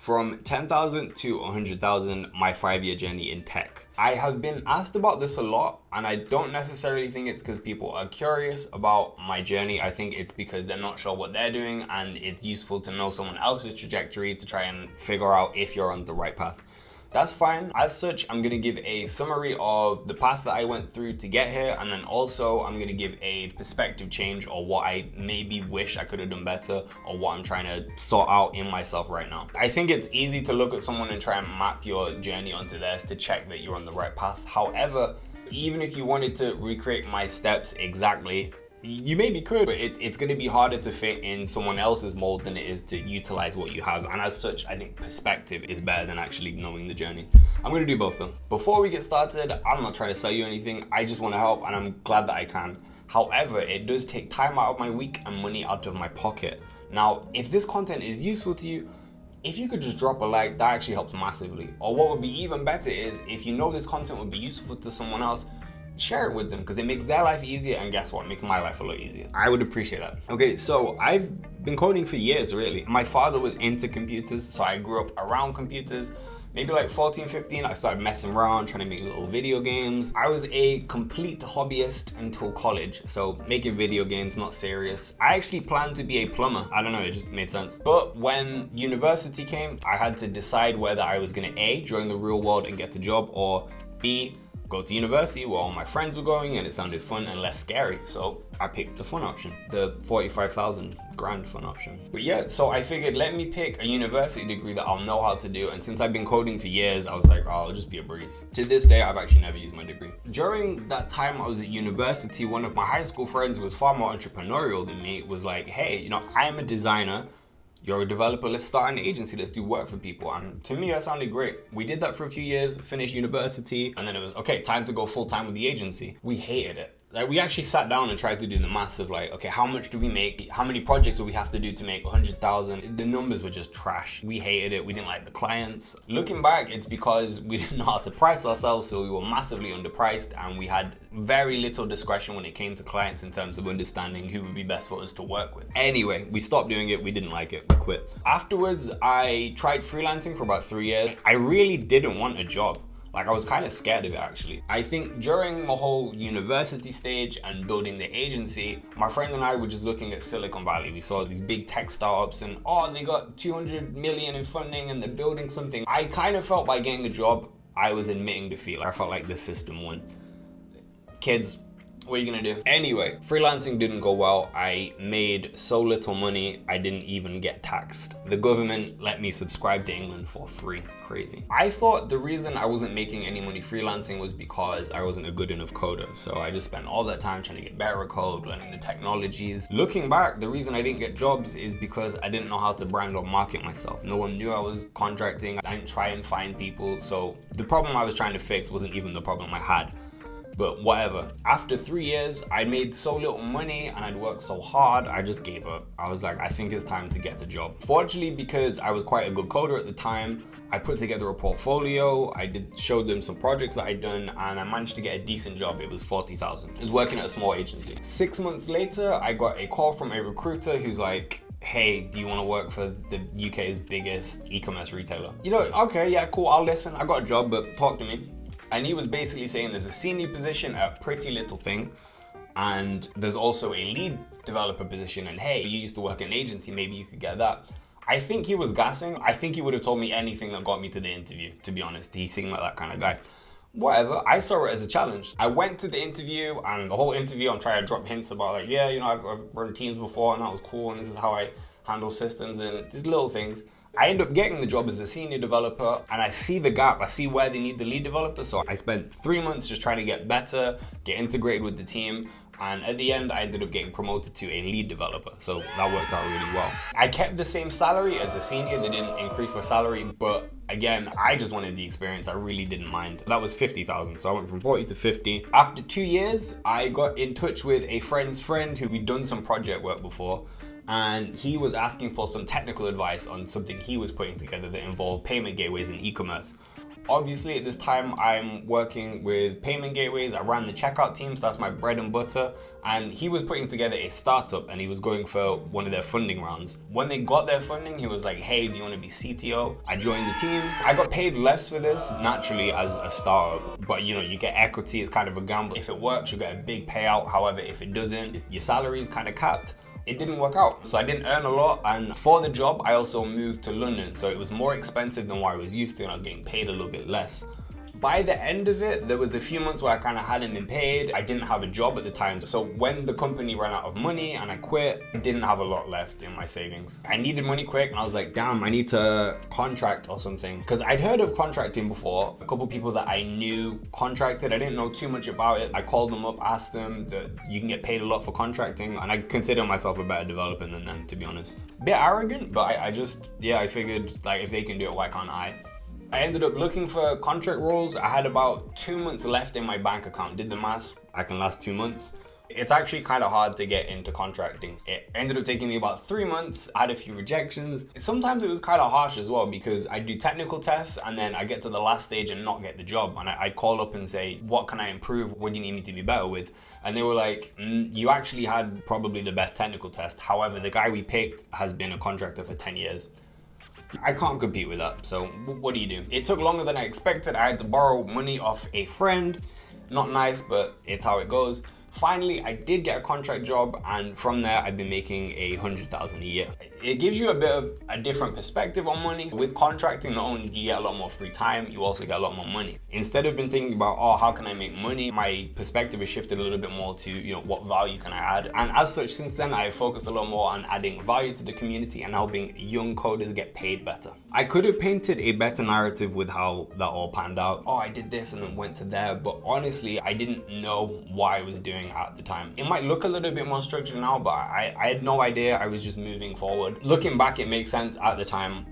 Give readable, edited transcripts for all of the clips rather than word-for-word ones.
From 10,000 to 100,000, my 5-year journey in tech. I have been asked about this a lot, and I don't necessarily think it's because people are curious about my journey. I think it's because they're not sure what they're doing, and it's useful to know someone else's trajectory to try and figure out if you're on the right path. That's fine. As such, I'm going to give a summary of the path that I went through to get here, and then also I'm going to give a perspective change or what I maybe wish I could have done better or what I'm trying to sort out in myself right now. I think it's easy to look at someone and try and map your journey onto theirs to check that you're on the right path. However, even if you wanted to recreate my steps exactly, you maybe could, but it's going to be harder to fit in someone else's mold than it is to utilize what you have. And as such, I think perspective is better than actually knowing the journey. I'm going to do both though. Before we get started, I'm not trying to sell you anything. I just want to help, and I'm glad that I can. However, it does take time out of my week and money out of my pocket. Now, if this content is useful to you, if you could just drop a like, that actually helps massively. Or what would be even better is if you know this content would be useful to someone else, share it with them, because it makes their life easier, and guess what, it makes my life a lot easier. I would appreciate that. Okay, so I've been coding for years really. My father was into computers, so I grew up around computers. Maybe like 14, 15, I started messing around, trying to make little video games. I was a complete hobbyist until college, so making video games, not serious. I actually planned to be a plumber. I don't know, it just made sense. But when university came, I had to decide whether I was gonna A, join the real world and get a job, or B, go to university where all my friends were going and it sounded fun and less scary. So I picked the fun option, the 45,000 grand fun option. But yeah, so I figured let me pick a university degree that I'll know how to do. And since I've been coding for years, I was like, oh, I'll just be a breeze. To this day, I've actually never used my degree. During that time I was at university, one of my high school friends who was far more entrepreneurial than me was like, hey, I'm a designer. You're a developer, let's start an agency, let's do work for people. And to me, that sounded great. We did that for a few years, finished university, and then it was, okay, time to go full time with the agency. We hated it. Like, we actually sat down and tried to do the maths of like, okay, how much do we make? How many projects do we have to do to make 100,000? The numbers were just trash. We hated it. We didn't like the clients. Looking back, it's because we didn't know how to price ourselves, so we were massively underpriced, and we had very little discretion when it came to clients in terms of understanding who would be best for us to work with. Anyway, we stopped doing it. We didn't like it. We quit. Afterwards, I tried freelancing for about 3 years. I really didn't want a job. Like, I was kind of scared of it actually. I think during my whole university stage and building the agency, my friend and I were just looking at Silicon Valley. We saw these big tech startups and, oh, they got 200 million in funding and they're building something. I kind of felt by getting a job, I was admitting defeat. I felt like the system won. Kids, what are you gonna do? Anyway, freelancing didn't go well. I made so little money, I didn't even get taxed. The government let me subscribe to England for free. Crazy. I thought the reason I wasn't making any money freelancing was because I wasn't a good enough coder. So I just spent all that time trying to get better at code, learning the technologies. Looking back, the reason I didn't get jobs is because I didn't know how to brand or market myself. No one knew I was contracting. I didn't try and find people. So the problem I was trying to fix wasn't even the problem I had. But whatever. After 3 years, I made so little money and I'd worked so hard, I just gave up. I was like, I think it's time to get a job. Fortunately, because I was quite a good coder at the time, I put together a portfolio, showed them some projects that I'd done, and I managed to get a decent job. It was 40,000. I was working at a small agency. 6 months later, I got a call from a recruiter who's like, hey, do you want to work for the UK's biggest e-commerce retailer? Okay, yeah, cool, I'll listen. I got a job, but talk to me. And he was basically saying there's a senior position, a pretty little thing, and there's also a lead developer position, and hey, you used to work in an agency, maybe you could get that. I think he was gassing. I think he would have told me anything that got me to the interview, to be honest. He seemed like that kind of guy. Whatever, I saw it as a challenge. I went to the interview, and the whole interview I'm trying to drop hints about like, yeah, I've run teams before and that was cool, and this is how I handle systems and just little things. I end up getting the job as a senior developer, and I see the gap. I see where they need the lead developer. So I spent 3 months just trying to get better, get integrated with the team. And at the end, I ended up getting promoted to a lead developer. So that worked out really well. I kept the same salary as a senior. They didn't increase my salary, but again, I just wanted the experience. I really didn't mind. That was 50,000. So I went from 40 to 50. After 2 years, I got in touch with a friend's friend who we'd done some project work before. And he was asking for some technical advice on something he was putting together that involved payment gateways in e-commerce. Obviously, at this time, I'm working with payment gateways. I ran the checkout team, so that's my bread and butter. And he was putting together a startup and he was going for one of their funding rounds. When they got their funding, he was like, hey, do you want to be CTO? I joined the team. I got paid less for this, naturally, as a startup. But you get equity, it's kind of a gamble. If it works, you get a big payout. However, if it doesn't, your salary is kind of capped. It didn't work out. So I didn't earn a lot, and for the job, I also moved to London. So it was more expensive than what I was used to, and I was getting paid a little bit less. By the end of it, there was a few months where I kind of hadn't been paid. I didn't have a job at the time. So when the company ran out of money and I quit, I didn't have a lot left in my savings. I needed money quick, and I was like, damn, I need to contract or something. Because I'd heard of contracting before. A couple people that I knew contracted. I didn't know too much about it. I called them up, asked them that you can get paid a lot for contracting. And I consider myself a better developer than them, to be honest. Bit arrogant, but I figured like if they can do it, why can't I? I ended up looking for contract roles. I had about 2 months left in my bank account. Did the math, I can last 2 months. It's actually kind of hard to get into contracting. It ended up taking me about 3 months. I had a few rejections. Sometimes it was kind of harsh as well because I do technical tests and then I get to the last stage and not get the job. And I'd call up and say, what can I improve? What do you need me to be better with? And they were like, you actually had probably the best technical test. However, the guy we picked has been a contractor for 10 years. I can't compete with that, so what do you do? It took longer than I expected. I had to borrow money off a friend. Not nice, but it's how it goes. Finally, I did get a contract job, and from there, I've been making $100,000 a year. It gives you a bit of a different perspective on money. With contracting, not only do you get a lot more free time, you also get a lot more money. Instead of been thinking about, how can I make money? My perspective has shifted a little bit more to, what value can I add? And as such, since then, I focused a lot more on adding value to the community and helping young coders get paid better. I could have painted a better narrative with how that all panned out. I did this and then went to there, but honestly, I didn't know what I was doing at the time. It might look a little bit more structured now, but I had no idea. I was just moving forward. Looking back, it makes sense. At the time,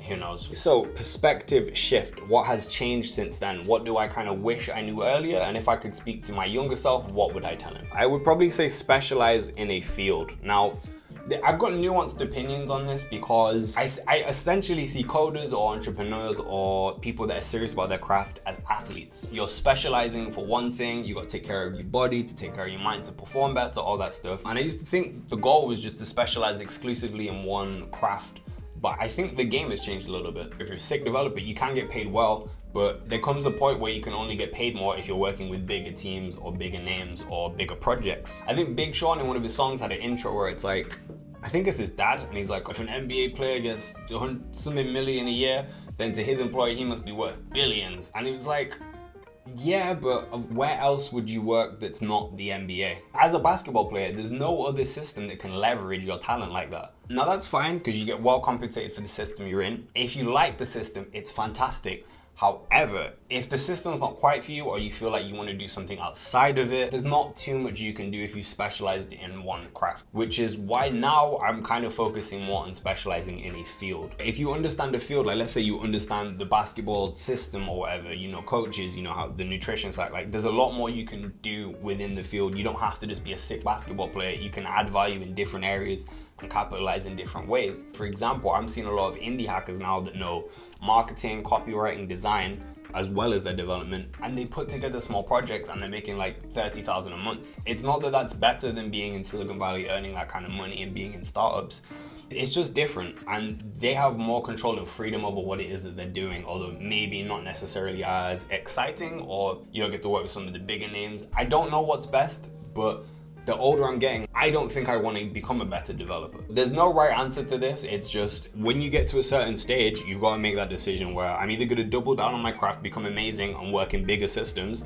who knows? So perspective shift. What has changed since then? What do I kind of wish I knew earlier? And if I could speak to my younger self, what would I tell him? I would probably say specialize in a field. Now, I've got nuanced opinions on this because I essentially see coders or entrepreneurs or people that are serious about their craft as athletes. You're specializing for one thing, you got to take care of your body, to take care of your mind, to perform better, all that stuff. And I used to think the goal was just to specialize exclusively in one craft. But I think the game has changed a little bit. If you're a sick developer, you can get paid well, but there comes a point where you can only get paid more if you're working with bigger teams or bigger names or bigger projects. I think Big Sean in one of his songs had an intro where it's like, I think it's his dad, and he's like, if an NBA player gets something million a year, then to his employer, he must be worth billions. And he was like, yeah, but where else would you work that's not the NBA? As a basketball player, there's no other system that can leverage your talent like that. Now that's fine because you get well compensated for the system you're in. If you like the system, it's fantastic. However, if the system's not quite for you or you feel like you want to do something outside of it, there's not too much you can do if you specialized in one craft, which is why now I'm kind of focusing more on specializing in a field. If you understand the field, like let's say you understand the basketball system or whatever, coaches, how the nutrition side, like there's a lot more you can do within the field. You don't have to just be a sick basketball player. You can add value in different areas and capitalize in different ways. For example, I'm seeing a lot of indie hackers now that know marketing, copywriting, design, as well as their development, and they put together small projects and they're making like 30,000 a month. It's not that that's better than being in Silicon Valley earning that kind of money and being in startups. It's just different, and they have more control and freedom over what it is that they're doing, although maybe not necessarily as exciting, or you don't get to work with some of the bigger names. I don't know what's best, but the older I'm getting, I don't think I want to become a better developer. There's no right answer to this. It's just when you get to a certain stage, you've got to make that decision where I'm either going to double down on my craft, become amazing and work in bigger systems,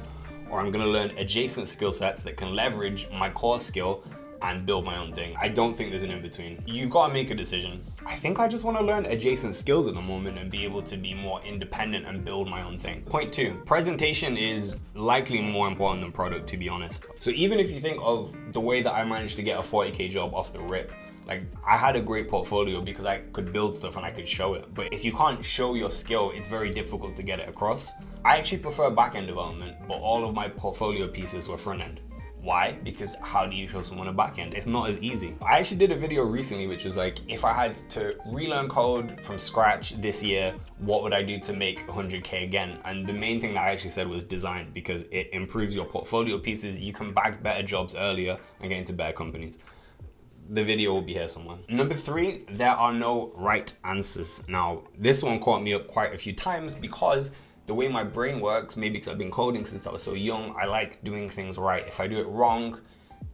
or I'm going to learn adjacent skill sets that can leverage my core skill and build my own thing. I don't think there's an in-between. You've got to make a decision. I think I just want to learn adjacent skills at the moment and be able to be more independent and build my own thing. Point 2, presentation is likely more important than product, to be honest. So even if you think of the way that I managed to get a 40K job off the rip, like I had a great portfolio because I could build stuff and I could show it. But if you can't show your skill, it's very difficult to get it across. I actually prefer back-end development, but all of my portfolio pieces were front-end. Why? Because how do you show someone a backend? It's not as easy. I actually did a video recently which was like, if I had to relearn code from scratch this year, what would I do to make 100K again? And the main thing that I actually said was design, because it improves your portfolio pieces. You can bag better jobs earlier and get into better companies. The video will be here somewhere. Number 3, there are no right answers. Now, this one caught me up quite a few times because the way my brain works, maybe because I've been coding since I was so young, I like doing things right. If I do it wrong,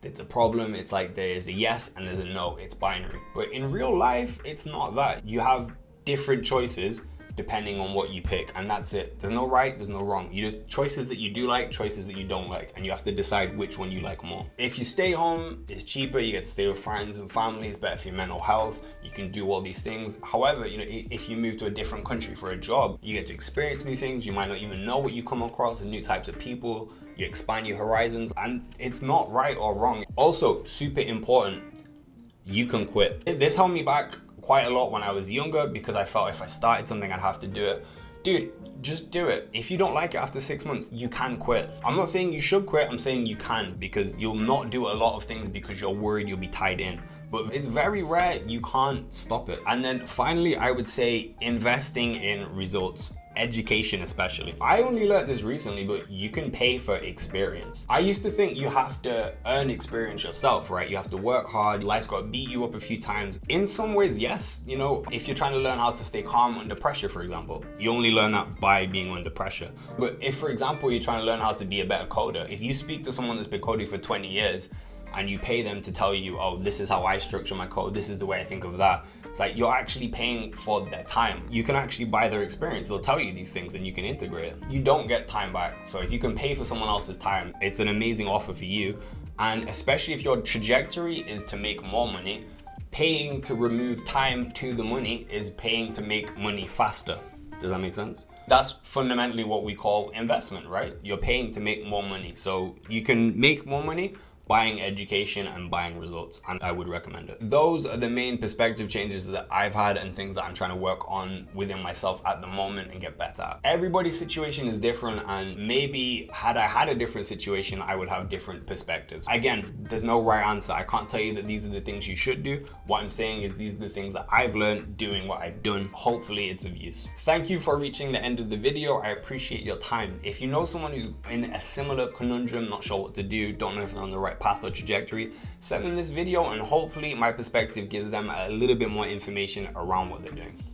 it's a problem. It's like there's a yes and there's a no. It's binary. But in real life, it's not that. You have different choices depending on what you pick, and that's it. There's no right, there's no wrong. You just choices that you do like, choices that you don't like, and you have to decide which one you like more. If you stay home, it's cheaper, you get to stay with friends and family, it's better for your mental health, you can do all these things. However, you know, if you move to a different country for a job, you get to experience new things, you might not even know what you come across, and new types of people, you expand your horizons, and it's not right or wrong. Also, super important, you can quit. This held me back quite a lot when I was younger because I felt if I started something, I'd have to do it. Dude, just do it. If you don't like it after 6 months, you can quit. I'm not saying you should quit, I'm saying you can, because you'll not do a lot of things because you're worried you'll be tied in. But it's very rare you can't stop it. And then finally, I would say investing in results. Education especially. I only learned this recently, but you can pay for experience. I used to think you have to earn experience yourself, right? You have to work hard, life's got to beat you up a few times. In some ways, yes. You know, if you're trying to learn how to stay calm under pressure, for example, you only learn that by being under pressure. But if, for example, you're trying to learn how to be a better coder, if you speak to someone that's been coding for 20 years, and you pay them to tell you, oh, this is how I structure my code, this is the way I think of that. It's like you're actually paying for their time. You can actually buy their experience. They'll tell you these things and you can integrate it. You don't get time back. So if you can pay for someone else's time, it's an amazing offer for you. And especially if your trajectory is to make more money, paying to remove time to the money is paying to make money faster. Does that make sense? That's fundamentally what we call investment, right? You're paying to make more money. So you can make more money buying education and buying results, and I would recommend it. Those are the main perspective changes that I've had and things that I'm trying to work on within myself at the moment and get better at. Everybody's situation is different, and maybe had I had a different situation, I would have different perspectives. Again, there's no right answer. I can't tell you that these are the things you should do. What I'm saying is these are the things that I've learned doing what I've done. Hopefully it's of use. Thank you for reaching the end of the video. I appreciate your time. If you know someone who's in a similar conundrum, not sure what to do, don't know if they're on the right path or trajectory, send them this video and hopefully my perspective gives them a little bit more information around what they're doing.